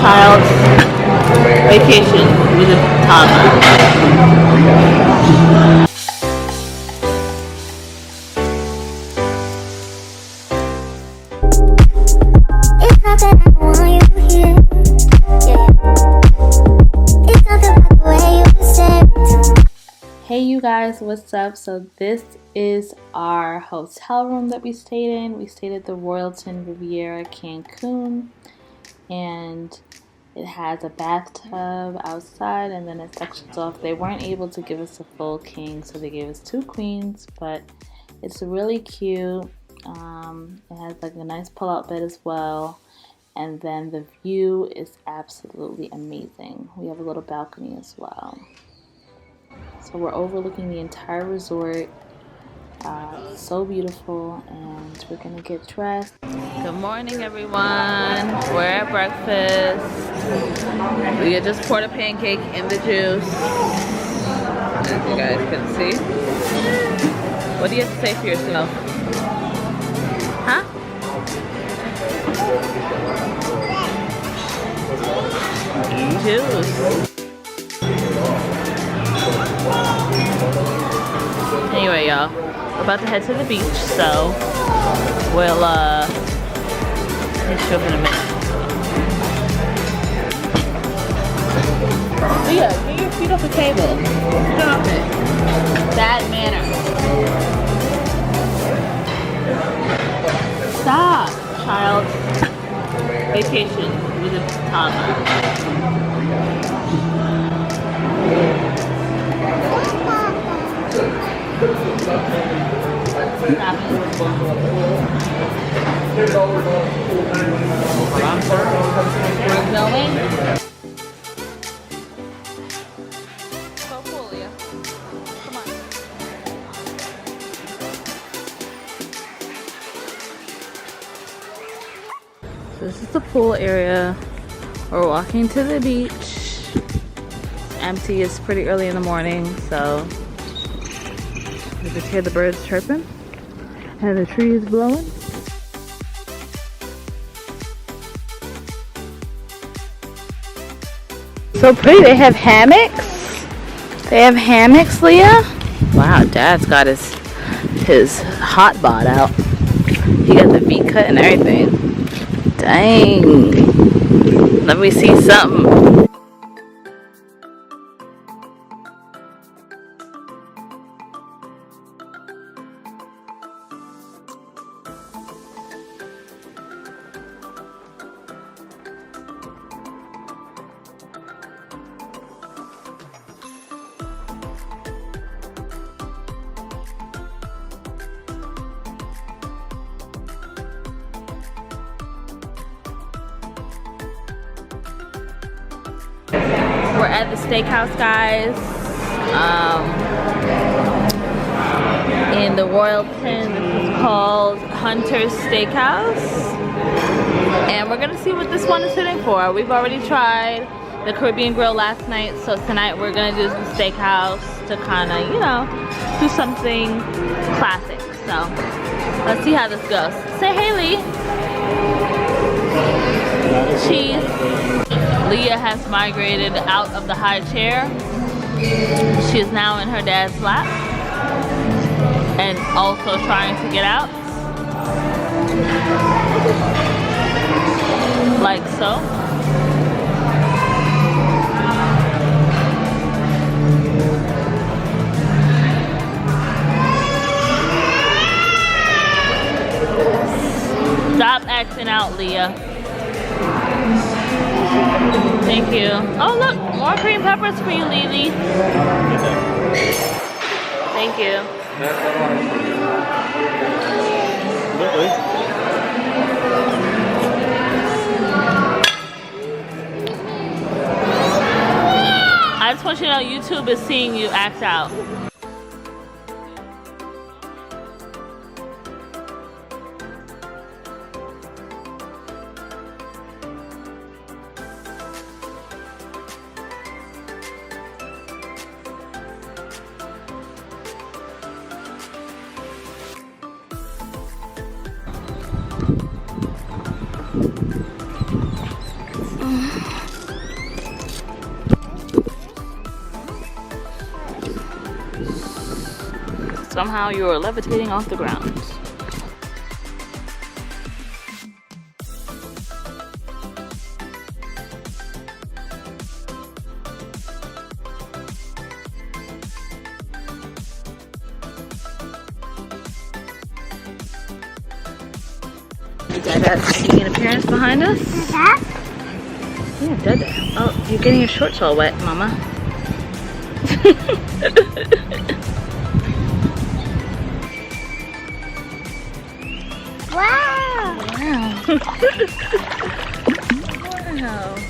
child's vacation with a toddler. Hey you guys, what's up? So this is our hotel room that we stayed in. We stayed at the Royalton Riviera, Cancun, and it has a bathtub outside and then it sections off. They weren't able to give us a full king, so they gave us 2 queens, but it's really cute. It has like a nice pull-out bed as well, and then the view is absolutely amazing. We have a little balcony as well. So we're overlooking the entire resort. It's so beautiful, and we're gonna get dressed. Good morning, everyone. We're at breakfast. We just poured a pancake in the juice, as you guys can see. What do you have to say for yourself? Huh? Juice. Anyway, y'all, we're about to head to the beach, so we'll show up in a minute. Leah, get your feet off the table. Stop it. Bad manners. Stop, child. Vacation with a toddler. Stop it. We're going. Go pool, Leah. Come on. So this is the pool area. We're walking to the beach. It's empty. It's pretty early in the morning, so you just hear the birds chirping and the trees blowing. So pretty. They have hammocks. They have hammocks, Leah. Wow, Dad's got his hot bod out. He got the V cut and everything. Dang. Let me see something. We're at the steakhouse, guys, in the Royalton. This is called Hunter's Steakhouse, and we're gonna see what this one is sitting for. We've already tried the Caribbean Grill last night, so tonight we're gonna do the steakhouse to kind of, you know, do something classic. So let's see how this goes. Say hey, Lee. Cheese. Leah has migrated out of the high chair. She is now in her dad's lap and also trying to get out. Like so. Stop acting out, Leah. Thank you. Oh look, more green peppers for you, Lily. Thank you. I just want you to know YouTube is seeing you act out. somehow you are levitating off the ground. Dada's making an appearance behind us. Dada? Yeah, Dada. Oh, you're getting your shorts all wet, Mama. Wow! Wow. Wow.